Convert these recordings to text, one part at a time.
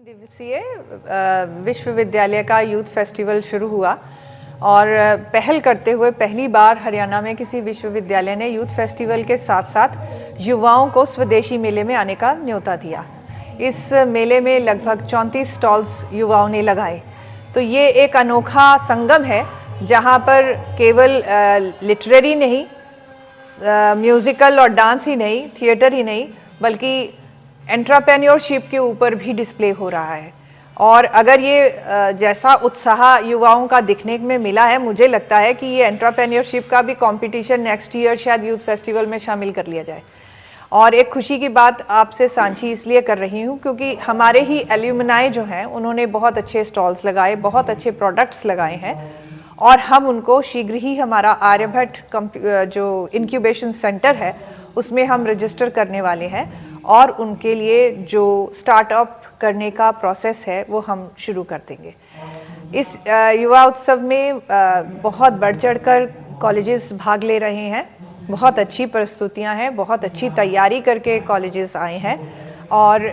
दिवसीय विश्वविद्यालय का यूथ फेस्टिवल शुरू हुआ और पहल करते हुए पहली बार हरियाणा में किसी विश्वविद्यालय ने यूथ फेस्टिवल के साथ साथ युवाओं को स्वदेशी मेले में आने का न्योता दिया। इस मेले में लगभग 34 स्टॉल्स युवाओं ने लगाए। तो ये एक अनोखा संगम है जहाँ पर केवल लिटरेरी नहीं, म्यूज़िकल और डांस ही नहीं, थिएटर ही नहीं, बल्कि एंटरप्रेन्योरशिप के ऊपर भी डिस्प्ले हो रहा है। और अगर ये जैसा उत्साह युवाओं का दिखने में मिला है, मुझे लगता है कि ये एंटरप्रेन्योरशिप का भी कंपटीशन नेक्स्ट ईयर शायद यूथ फेस्टिवल में शामिल कर लिया जाए। और एक खुशी की बात आपसे साझी इसलिए कर रही हूँ क्योंकि हमारे ही एल्यूमनाई जो हैं उन्होंने बहुत अच्छे स्टॉल्स लगाए, बहुत अच्छे प्रोडक्ट्स लगाए हैं और हम उनको शीघ्र ही हमारा आर्यभट्ट जो इंक्यूबेशन सेंटर है उसमें हम रजिस्टर करने वाले हैं और उनके लिए जो स्टार्टअप करने का प्रोसेस है वो हम शुरू कर देंगे। इस युवा उत्सव में बहुत बढ़ चढ़कर कॉलेजेस भाग ले रहे हैं, बहुत अच्छी प्रस्तुतियां हैं, बहुत अच्छी तैयारी करके कॉलेजेस आए हैं और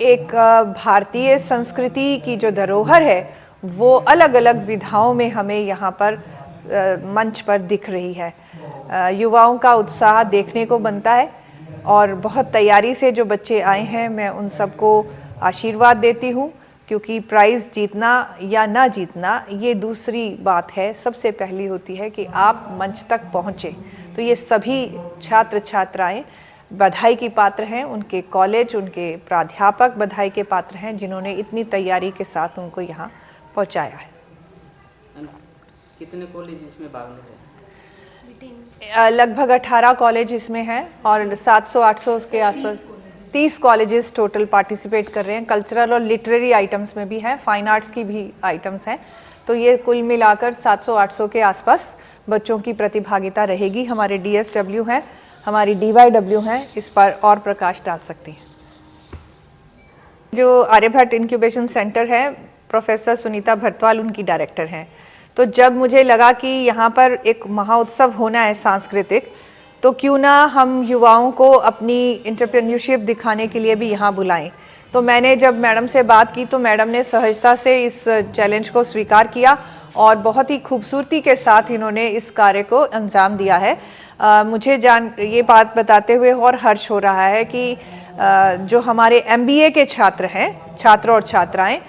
एक भारतीय संस्कृति की जो धरोहर है वो अलग अलग विधाओं में हमें यहाँ पर मंच पर दिख रही है। युवाओं का उत्साह देखने को बनता है और बहुत तैयारी से जो बच्चे आए हैं मैं उन सबको आशीर्वाद देती हूँ क्योंकि प्राइज़ जीतना या ना जीतना ये दूसरी बात है, सबसे पहली होती है कि आप मंच तक पहुँचे। तो ये सभी छात्र छात्राएं बधाई की पात्र हैं, उनके कॉलेज, उनके प्राध्यापक बधाई के पात्र हैं जिन्होंने इतनी तैयारी के साथ उनको यहाँ पहुँचाया है। कितने कॉलेज इसमें भाग ले रहे हैं? लगभग 18 कॉलेज इसमें हैं और 700-800 के आसपास 30 कॉलेजेस टोटल पार्टिसिपेट कर रहे हैं। कल्चरल और लिटरेरी आइटम्स में भी हैं, फाइन आर्ट्स की भी आइटम्स हैं। तो ये कुल मिलाकर 700-800 के आसपास बच्चों की प्रतिभागिता रहेगी। हमारे DSW हैं, हमारी DYW हैं, इस पर और प्रकाश डाल सकती हैं। जो आर्यभट्ट इंक्यूबेशन सेंटर है, प्रोफेसर सुनीता भरतवाल उनकी डायरेक्टर हैं। तो जब मुझे लगा कि यहाँ पर एक महाउत्सव होना है सांस्कृतिक, तो क्यों ना हम युवाओं को अपनी एंटरप्रेन्योरशिप दिखाने के लिए भी यहाँ बुलाएं। तो मैंने जब मैडम से बात की तो मैडम ने सहजता से इस चैलेंज को स्वीकार किया और बहुत ही खूबसूरती के साथ इन्होंने इस कार्य को अंजाम दिया है। मुझे ये बात बताते हुए और हर्ष हो रहा है कि जो हमारे MBA के छात्र हैं, छात्र और छात्राएं,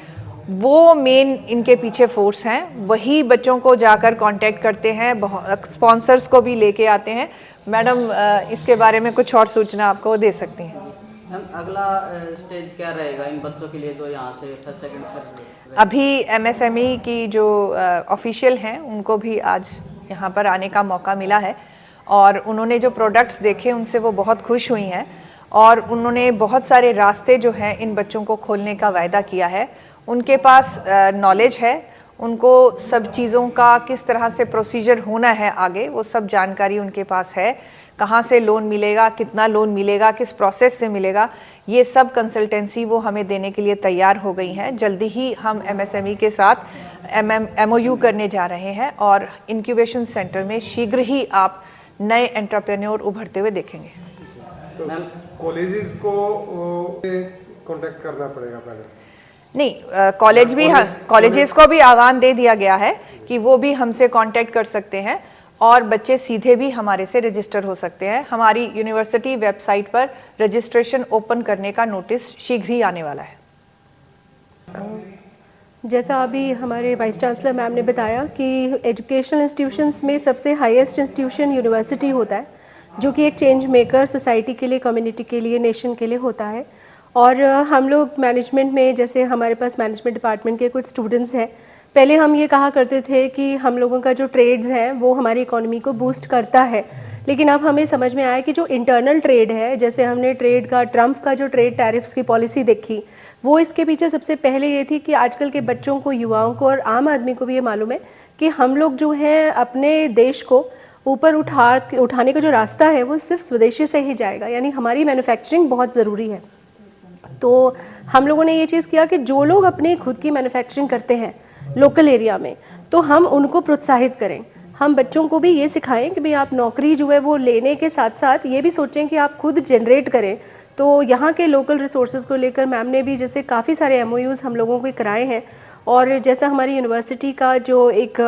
वो मेन इनके पीछे फोर्स हैं, वही बच्चों को जाकर कांटेक्ट करते हैं, स्पॉन्सर्स को भी लेके आते हैं। मैडम इसके बारे में कुछ और सूचना आपको दे सकती हैं। अगला स्टेज क्या रहेगा इन बच्चों के लिए जो यहाँ से फर्स्ट सेकंड थर्ड? अभी MSME की जो ऑफिशियल हैं उनको भी आज यहाँ पर आने का मौका मिला है और उन्होंने जो प्रोडक्ट्स देखे उनसे वो बहुत खुश हुई हैं और उन्होंने बहुत सारे रास्ते जो हैं इन बच्चों को खोलने का वायदा किया है। उनके पास नॉलेज है, उनको सब चीज़ों का किस तरह से प्रोसीजर होना है आगे, वो सब जानकारी उनके पास है। कहाँ से लोन मिलेगा, कितना लोन मिलेगा, किस प्रोसेस से मिलेगा, ये सब कंसल्टेंसी वो हमें देने के लिए तैयार हो गई हैं। जल्दी ही हम MSME के साथ MOU करने जा रहे हैं और इंक्यूबेशन सेंटर में शीघ्र ही आप नए एंटरप्रेन्योर उभरते हुए देखेंगे। तो कॉलेजेस को कांटेक्ट करना पड़ेगा पहले? नहीं, कॉलेज भी, कॉलेजेस को भी आह्वान दे दिया गया है कि वो भी हमसे कांटेक्ट कर सकते हैं और बच्चे सीधे भी हमारे से रजिस्टर हो सकते हैं। हमारी यूनिवर्सिटी वेबसाइट पर रजिस्ट्रेशन ओपन करने का नोटिस शीघ्र ही आने वाला है। जैसा अभी हमारे वाइस चांसलर मैम ने बताया कि एजुकेशनल इंस्टीट्यूशंस में सबसे हाईएस्ट इंस्टीट्यूशन यूनिवर्सिटी होता है, जो कि एक चेंज मेकर सोसाइटी के लिए, कम्युनिटी के लिए, नेशन के लिए होता है। और हम लोग मैनेजमेंट में, जैसे हमारे पास मैनेजमेंट डिपार्टमेंट के कुछ स्टूडेंट्स हैं, पहले हम ये कहा करते थे कि हम लोगों का जो ट्रेड्स हैं वो हमारी इकोनॉमी को बूस्ट करता है, लेकिन अब हमें समझ में आया कि जो इंटरनल ट्रेड है, जैसे हमने ट्रेड का, ट्रम्प का जो ट्रेड टैरिफ्स की पॉलिसी देखी, वो इसके पीछे सबसे पहले ये थी कि आजकल के बच्चों को, युवाओं को और आम आदमी को भी ये मालूम है कि हम लोग जो हैं अपने देश को ऊपर उठाने का जो रास्ता है वो सिर्फ स्वदेशी से ही जाएगा, यानी हमारी मैन्युफैक्चरिंग बहुत ज़रूरी है। तो हम लोगों ने ये चीज़ किया कि जो लोग अपनी खुद की मैन्युफैक्चरिंग करते हैं लोकल एरिया में, तो हम उनको प्रोत्साहित करें। हम बच्चों को भी ये सिखाएं कि भाई आप नौकरी जो है वो लेने के साथ साथ ये भी सोचें कि आप खुद जनरेट करें तो यहाँ के लोकल रिसोर्सेज को लेकर मैम ने भी जैसे काफ़ी सारे MOUs हम लोगों को कराए हैं। और जैसा हमारी यूनिवर्सिटी का जो एक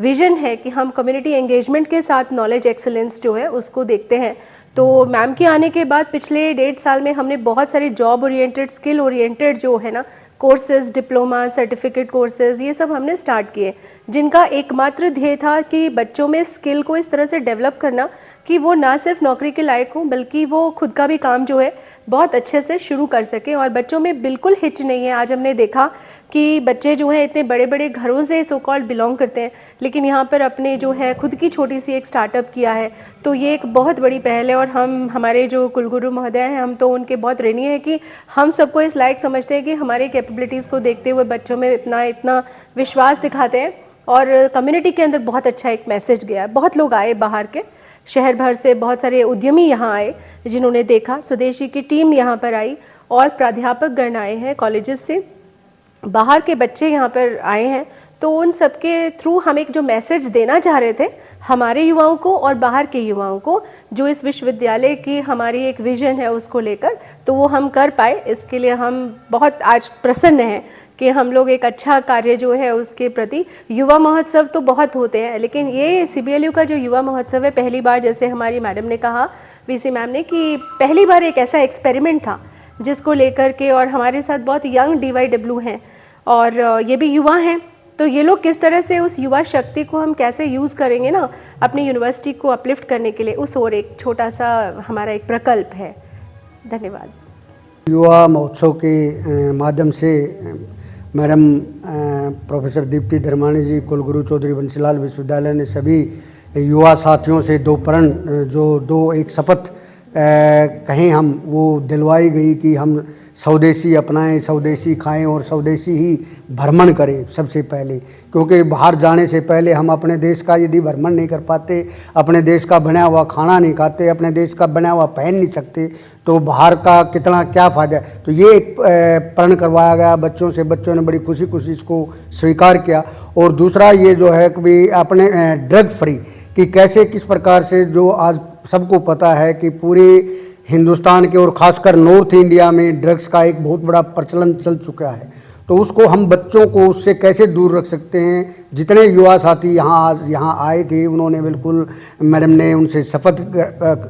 विज़न है कि हम कम्युनिटी एंगेजमेंट के साथ नॉलेज एक्सेलेंस जो है उसको देखते हैं, तो मैम के आने के बाद पिछले 1.5 साल में हमने बहुत सारे जॉब ओरिएंटेड, स्किल ओरिएंटेड जो है ना कोर्सेज, डिप्लोमा, सर्टिफिकेट कोर्सेज, ये सब हमने स्टार्ट किए, जिनका एकमात्र ध्येय था कि बच्चों में स्किल को इस तरह से डेवलप करना कि वो ना सिर्फ नौकरी के लायक हों बल्कि वो खुद का भी काम जो है बहुत अच्छे से शुरू कर सकें। और बच्चों में बिल्कुल हिच नहीं है। आज हमने देखा कि बच्चे जो हैं इतने बड़े बड़े घरों से सो कॉल्ड बिलोंग करते हैं, लेकिन यहाँ पर अपने जो है खुद की छोटी सी एक स्टार्टअप किया है, तो ये एक बहुत बड़ी पहल है। और हम, हमारे जो कुलगुरु महोदय हैं, हम तो उनके बहुत ऋणी हैं कि हम सबको इस लायक समझते हैं कि हमारे कैपेबिलिटीज़ को देखते हुए बच्चों में इतना विश्वास दिखाते हैं। और कम्युनिटी के अंदर बहुत अच्छा एक मैसेज गया। बहुत लोग आए बाहर के, शहर भर से बहुत सारे उद्यमी यहाँ आए जिन्होंने देखा, स्वदेशी की टीम यहाँ पर आई और प्राध्यापक गण आए हैं कॉलेजेस से, बाहर के बच्चे यहाँ पर आए हैं। तो उन सब के थ्रू हम एक जो मैसेज देना चाह रहे थे हमारे युवाओं को और बाहर के युवाओं को, जो इस विश्वविद्यालय की हमारी एक विजन है उसको लेकर, तो वो हम कर पाए। इसके लिए हम बहुत आज प्रसन्न हैं कि हम लोग एक अच्छा कार्य जो है उसके प्रति, युवा महोत्सव तो बहुत होते हैं लेकिन ये CBLU का जो युवा महोत्सव है, पहली बार, जैसे हमारी मैडम ने कहा, VC मैम ने, कि पहली बार एक ऐसा एक्सपेरिमेंट था जिसको लेकर के, और हमारे साथ बहुत यंग DYW हैं और ये भी युवा हैं, तो ये लोग किस तरह से उस युवा शक्ति को हम कैसे यूज़ करेंगे ना अपनी यूनिवर्सिटी को अपलिफ्ट करने के लिए, उस और एक छोटा सा हमारा एक प्रकल्प है। धन्यवाद। युवा महोत्सव के माध्यम से मैडम प्रोफेसर दीप्ति धर्माणी जी, कुलगुरु चौधरी बंसीलाल विश्वविद्यालय ने सभी युवा साथियों से एक शपथ कहें हम, वो दिलवाई गई कि हम स्वदेशी अपनाएं, स्वदेशी खाएं और स्वदेशी ही भ्रमण करें सबसे पहले, क्योंकि बाहर जाने से पहले हम अपने देश का यदि भ्रमण नहीं कर पाते, अपने देश का बना हुआ खाना नहीं खाते, अपने देश का बना हुआ पहन नहीं सकते, तो बाहर का कितना क्या फ़ायदा है। तो ये एक प्रण करवाया गया बच्चों से, बच्चों ने बड़ी खुशी खुशी इसको स्वीकार किया। और दूसरा ये जो है कि अपने ड्रग फ्री कि कैसे किस प्रकार से, जो आज सबको पता है कि पूरे हिंदुस्तान के और ख़ासकर नॉर्थ इंडिया में ड्रग्स का एक बहुत बड़ा प्रचलन चल चुका है, तो उसको हम बच्चों को उससे कैसे दूर रख सकते हैं। जितने युवा साथी आज यहाँ आए थे, उन्होंने बिल्कुल, मैडम ने उनसे शपथ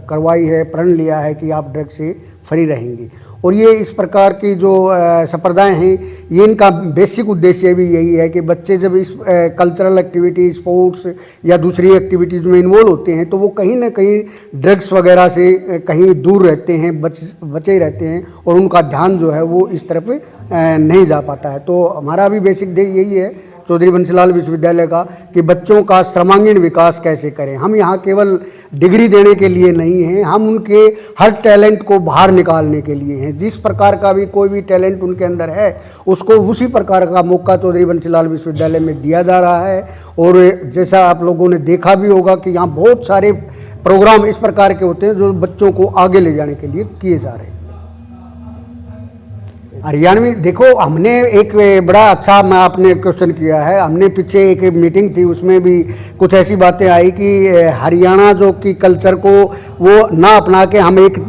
करवाई है, प्रण लिया है कि आप ड्रग्स से फ्री रहेंगे। और ये इस प्रकार की जो संप्रदाय हैं, ये इनका बेसिक उद्देश्य भी यही है कि बच्चे जब इस कल्चरल एक्टिविटी, स्पोर्ट्स या दूसरी एक्टिविटीज़ में इन्वॉल्व होते हैं, तो वो कहीं ना कहीं ड्रग्स वगैरह से कहीं दूर रहते हैं, बचे रहते हैं, और उनका ध्यान जो है वो इस तरफ नहीं जा पाता है। तो हमारा भी बेसिक ध्येय यही है चौधरी बंसीलाल विश्वविद्यालय का कि बच्चों का सर्वांगीण विकास कैसे करें। हम यहाँ केवल डिग्री देने के लिए नहीं हैं, हम उनके हर टैलेंट को बाहर निकालने के लिए हैं। जिस प्रकार का भी कोई भी टैलेंट उनके अंदर है, उसको उसी प्रकार का मौका चौधरी बंसीलाल विश्वविद्यालय में दिया जा रहा है। और जैसा आप लोगों ने देखा भी होगा कि यहाँ बहुत सारे प्रोग्राम इस प्रकार के होते हैं जो बच्चों को आगे ले जाने के लिए किए जा रहे हैं। हरियाणा में देखो, हमने एक बड़ा अच्छा, आपने क्वेश्चन किया है, हमने पीछे एक मीटिंग थी, उसमें भी कुछ ऐसी बातें आई कि हरियाणा जो कि कल्चर को वो ना अपना के हम एक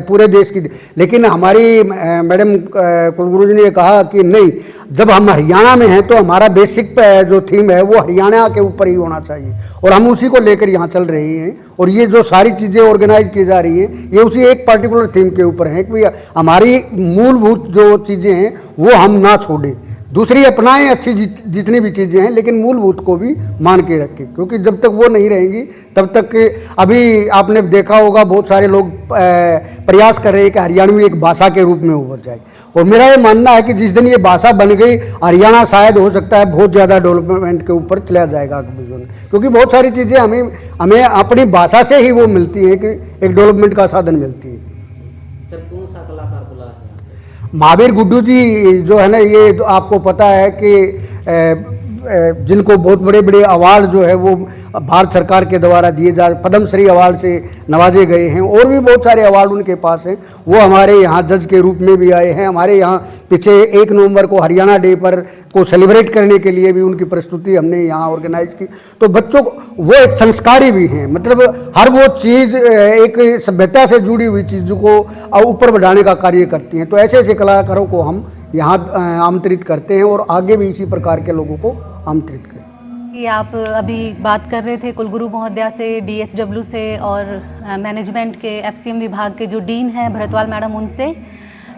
पूरे देश की, लेकिन हमारी मैडम कुलगुरु जी ने कहा कि नहीं, जब हम हरियाणा में हैं तो हमारा बेसिक जो थीम है वो हरियाणा के ऊपर ही होना चाहिए, और हम उसी को लेकर यहाँ चल रहे हैं। और ये जो सारी चीज़ें ऑर्गेनाइज की जा रही हैं, ये उसी एक पर्टिकुलर थीम के ऊपर है कि हमारी मूलभूत जो चीज़ें हैं वो हम ना छोड़ें, दूसरी अपनाएं अच्छी जितनी भी चीज़ें हैं, लेकिन मूलभूत को भी मान के रखें, क्योंकि जब तक वो नहीं रहेंगी तब तक, अभी आपने देखा होगा बहुत सारे लोग प्रयास कर रहे हैं कि हरियाणवी एक भाषा के रूप में उभर जाए। और मेरा ये मानना है कि जिस दिन ये भाषा बन गई, हरियाणा शायद हो सकता है बहुत ज़्यादा डेवलपमेंट के ऊपर चला जाएगा, क्योंकि बहुत सारी चीज़ें हमें अपनी भाषा से ही वो मिलती हैं कि एक डेवलपमेंट का साधन मिलती है। सर, कौन सा कलाकार बुला है? महावीर गुड्डू जी जो है ना, ये आपको पता है कि जिनको बहुत बड़े बड़े अवार्ड जो है वो भारत सरकार के द्वारा दिए जा, पद्मश्री अवार्ड से नवाजे गए हैं, और भी बहुत सारे अवार्ड उनके पास हैं। वो हमारे यहाँ जज के रूप में भी आए हैं। हमारे यहाँ पीछे 1 नवंबर को हरियाणा डे पर को सेलिब्रेट करने के लिए भी उनकी प्रस्तुति हमने यहाँ ऑर्गेनाइज की। तो बच्चों को वो एक संस्कारी भी हैं, मतलब हर वो चीज़ एक सभ्यता से जुड़ी हुई चीज़ों को ऊपर बढ़ाने का कार्य करती हैं। तो ऐसे ऐसे कलाकारों को हम यहाँ आमंत्रित करते हैं और आगे भी इसी प्रकार के लोगों को आमंत्रित करें। कि आप अभी बात कर रहे थे कुलगुरु महोदया से, डीएसडब्ल्यू से और मैनेजमेंट के एफसीएम विभाग के जो डीन हैं भरतवाल मैडम, उनसे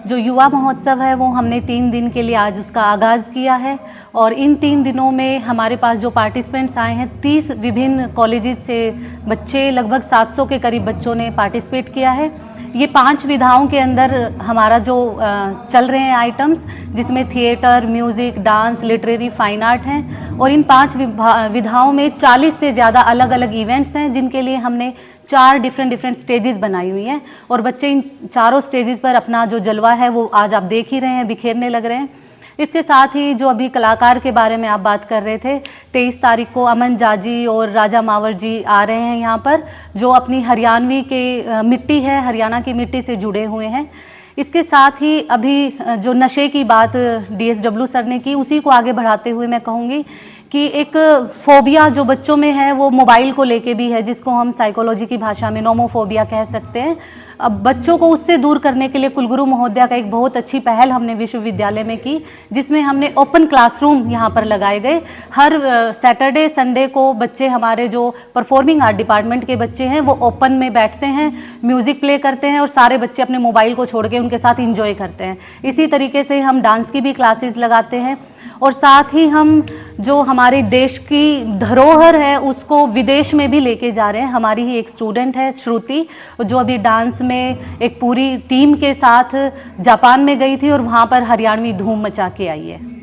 जो युवा महोत्सव है वो हमने 3 दिन के लिए आज उसका आगाज़ किया है। और इन 3 दिनों में हमारे पास जो पार्टिसिपेंट्स आए हैं 30 विभिन्न कॉलेजेस से बच्चे, लगभग 700 के करीब बच्चों ने पार्टिसिपेट किया है। ये 5 विधाओं के अंदर हमारा जो चल रहे हैं आइटम्स, जिसमें theatre, music, dance, literary, fine art हैं। और इन 5 विधाओं में 40 से ज़्यादा अलग अलग इवेंट्स हैं, जिनके लिए हमने 4 डिफरेंट स्टेजेस बनाई हुई हैं। और बच्चे इन चारों स्टेजेस पर अपना जो जलवा है वो आज आप देख ही रहे हैं, बिखेरने लग रहे हैं। इसके साथ ही जो अभी कलाकार के बारे में आप बात कर रहे थे, 23 तारीख को अमन जाजी और राजा मावर जी आ रहे हैं यहाँ पर, जो अपनी हरियाणवी के मिट्टी है, हरियाणा की मिट्टी से जुड़े हुए हैं। इसके साथ ही अभी जो नशे की बात डीएसडब्ल्यू सर ने की, उसी को आगे बढ़ाते हुए मैं कहूँगी कि एक फोबिया जो बच्चों में है वो मोबाइल को लेके भी है, जिसको हम साइकोलॉजी की भाषा में नोमोफोबिया कह सकते हैं। अब बच्चों को उससे दूर करने के लिए कुलगुरु महोदया का एक बहुत अच्छी पहल हमने विश्वविद्यालय में की, जिसमें हमने ओपन क्लासरूम यहाँ पर लगाए गए। हर सैटरडे संडे को बच्चे, हमारे जो परफॉर्मिंग आर्ट डिपार्टमेंट के बच्चे हैं, वो ओपन में बैठते हैं, म्यूज़िक प्ले करते हैं और सारे बच्चे अपने मोबाइल को छोड़ के उनके साथ इंजॉय करते हैं। इसी तरीके से हम डांस की भी क्लासेस लगाते हैं। और साथ ही हम जो हमारे देश की धरोहर है उसको विदेश में भी लेके जा रहे हैं। हमारी ही एक स्टूडेंट है श्रुति, जो अभी डांस में एक पूरी टीम के साथ जापान में गई थी और वहाँ पर हरियाणवी धूम मचा के आई है।